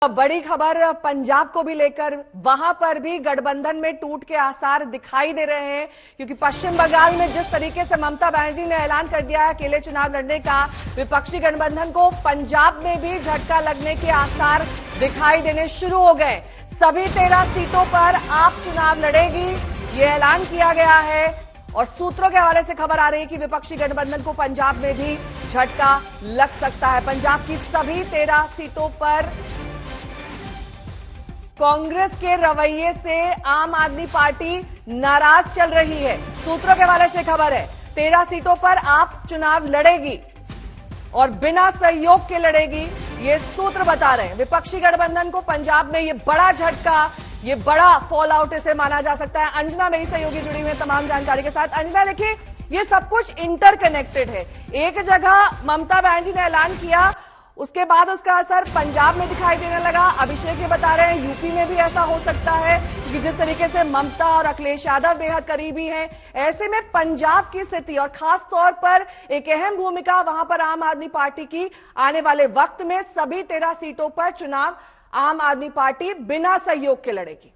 बड़ी खबर पंजाब को भी लेकर, वहां पर भी गठबंधन में टूट के आसार दिखाई दे रहे हैं, क्योंकि पश्चिम बंगाल में जिस तरीके से ममता बनर्जी ने ऐलान कर दिया है अकेले चुनाव लड़ने का, विपक्षी गठबंधन को पंजाब में भी झटका लगने के आसार दिखाई देने शुरू हो गए। सभी 13 सीटों पर आप चुनाव लड़ेगी, ये ऐलान किया गया है और सूत्रों के हवाले से खबर आ रही है कि विपक्षी गठबंधन को पंजाब में भी झटका लग सकता है। पंजाब की सभी 13 सीटों पर कांग्रेस के रवैये से आम आदमी पार्टी नाराज चल रही है। सूत्रों के हवाले से खबर है 13 सीटों पर आप चुनाव लड़ेगी और बिना सहयोग के लड़ेगी, ये सूत्र बता रहे हैं। विपक्षी गठबंधन को पंजाब में ये बड़ा झटका, ये बड़ा फॉल आउट इसे माना जा सकता है। अंजना मेरी सहयोगी जुड़ी हुई है तमाम जानकारी के साथ। अंजना, देखिए ये सब कुछ इंटरकनेक्टेड है। एक जगह ममता बनर्जी ने ऐलान किया, उसके बाद उसका असर पंजाब में दिखाई देने लगा। अभिषेक ये बता रहे हैं यूपी में भी ऐसा हो सकता है कि जिस तरीके से ममता और अखिलेश यादव बेहद करीबी हैं, ऐसे में पंजाब की स्थिति और खास तौर पर एक अहम भूमिका वहां पर आम आदमी पार्टी की आने वाले वक्त में। सभी 13 सीटों पर चुनाव आम आदमी पार्टी बिना सहयोग के लड़ेगी।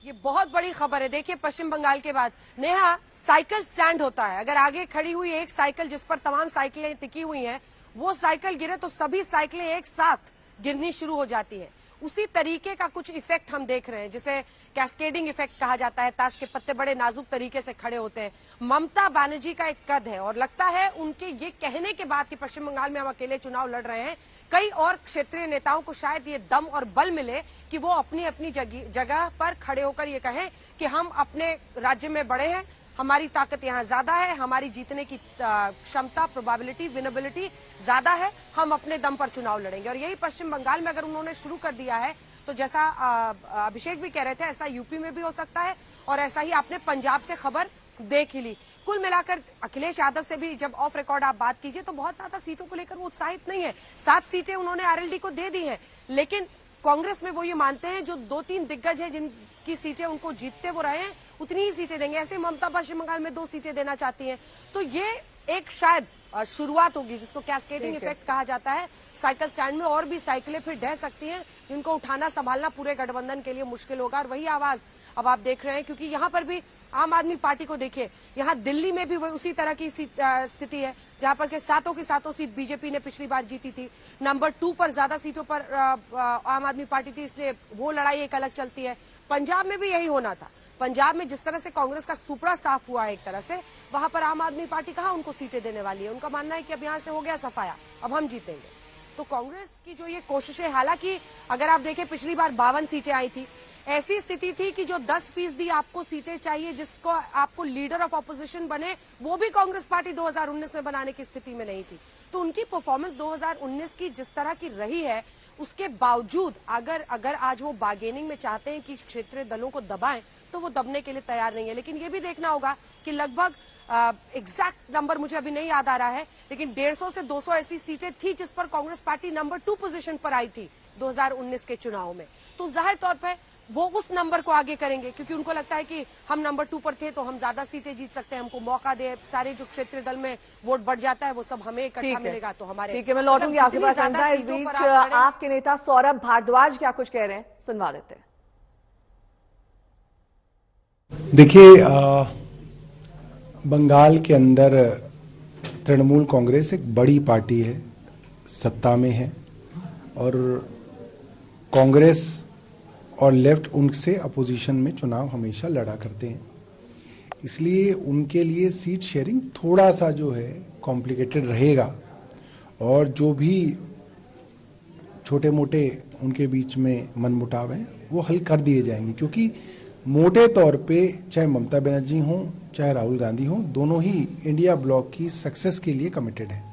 ये बहुत बड़ी खबर है। देखिए पश्चिम बंगाल के बाद नेहा साइकिल स्टैंड होता है, अगर आगे खड़ी हुई एक साइकिल जिस पर तमाम साइकिलें टिकी हुई हैं, वो साइकिल गिरे तो सभी साइकिलें एक साथ गिरनी शुरू हो जाती है। उसी तरीके का कुछ इफेक्ट हम देख रहे हैं, जिसे कैस्केडिंग इफेक्ट कहा जाता है। ताश के पत्ते बड़े नाजुक तरीके से खड़े होते हैं। ममता बनर्जी का एक कद है और लगता है उनके ये कहने के बाद कि पश्चिम बंगाल में हम अकेले चुनाव लड़ रहे हैं, कई और क्षेत्रीय नेताओं को शायद ये दम और बल मिले कि वो अपनी अपनी जगह पर खड़े होकर ये कहें कि हम अपने राज्य में बड़े हैं, हमारी ताकत यहाँ ज्यादा है, हमारी जीतने की क्षमता, प्रोबेबिलिटी, विनेबिलिटी ज्यादा है, हम अपने दम पर चुनाव लड़ेंगे। और यही पश्चिम बंगाल में अगर उन्होंने शुरू कर दिया है तो जैसा अभिषेक भी कह रहे थे, ऐसा यूपी में भी हो सकता है और ऐसा ही आपने पंजाब से खबर देख ही ली। कुल मिलाकर अखिलेश यादव से भी जब ऑफ रिकॉर्ड आप बात कीजिए तो बहुत ज्यादा सीटों को लेकर वो उत्साहित नहीं है। 7 सीटें उन्होंने आरएलडी को दे दी हैं, लेकिन कांग्रेस में वो ये मानते हैं जो 2-3 दिग्गज हैं जिनकी सीटें उनको जीतते वो रहे हैं, उतनी ही सीटें देंगे। ऐसे ममता पश्चिम बंगाल में 2 सीटें देना चाहती हैं। तो ये एक शायद शुरुआत होगी जिसको कैस्केडिंग इफेक्ट कहा जाता है। साइकिल स्टैंड में और भी साइकिलें फिर ढह सकती हैं, जिनको उठाना संभालना पूरे गठबंधन के लिए मुश्किल होगा। और वही आवाज अब आप देख रहे हैं, क्योंकि यहाँ पर भी आम आदमी पार्टी को देखिए, यहाँ दिल्ली में भी उसी तरह की स्थिति है, जहां पर के सातों की सातों सीट बीजेपी ने पिछली बार जीती थी। नंबर 2 पर ज्यादा सीटों पर आम आदमी पार्टी थी, इसलिए वो लड़ाई एक अलग चलती है। पंजाब में भी यही होना था। पंजाब में जिस तरह से कांग्रेस का सुपड़ा साफ हुआ है एक तरह से, वहां पर आम आदमी पार्टी कहाँ उनको सीटें देने वाली है। उनका मानना है कि अब यहाँ से हो गया सफाया, अब हम जीतेंगे। तो कांग्रेस की जो ये कोशिशें, हालांकि अगर आप देखें पिछली बार 52 सीटें आई थी, ऐसी स्थिति थी कि जो 10% आपको सीटें चाहिए जिसको आपको लीडर ऑफ ऑपोजिशन बने, वो भी कांग्रेस पार्टी 2019 में बनाने की स्थिति में नहीं थी। तो उनकी परफॉर्मेंस 2019 की जिस तरह की रही है, उसके बावजूद अगर आज वो बार्गेनिंग में चाहते हैं कि क्षेत्रीय दलों को दबाएं, तो वो दबने के लिए तैयार नहीं है। लेकिन ये भी देखना होगा कि लगभग एग्जैक्ट नंबर मुझे अभी नहीं याद आ रहा है, लेकिन 150 से 200 ऐसी सीटें थी जिस पर कांग्रेस पार्टी नंबर 2 पोजीशन पर आई थी 2019 के चुनाव में। तो जाहिर तौर पर वो उस नंबर को आगे करेंगे, क्योंकि उनको लगता है कि हम नंबर 2 पर थे तो हम ज्यादा सीटें जीत सकते हैं, हमको मौका दे, सारे जो क्षेत्रीय दल में वोट बढ़ जाता है वो सब हमें इकट्ठा मिलेगा। तो हमारे ठीक है, मैं लौटूंगी आपके पास। इस बीच आपके नेता सौरभ भारद्वाज क्या कुछ कह रहे हैं, सुनवा देते हैं। देखिए, बंगाल के अंदर तृणमूल कांग्रेस एक बड़ी पार्टी है, सत्ता में है, और कांग्रेस और लेफ्ट उनसे अपोजिशन में चुनाव हमेशा लड़ा करते हैं। इसलिए उनके लिए सीट शेयरिंग थोड़ा सा जो है कॉम्प्लिकेटेड रहेगा, और जो भी छोटे मोटे उनके बीच में मनमुटाव हैं वो हल कर दिए जाएंगे, क्योंकि मोटे तौर पे चाहे ममता बनर्जी हों चाहे राहुल गांधी हों, दोनों ही इंडिया ब्लॉक की सक्सेस के लिए कमिटेड हैं।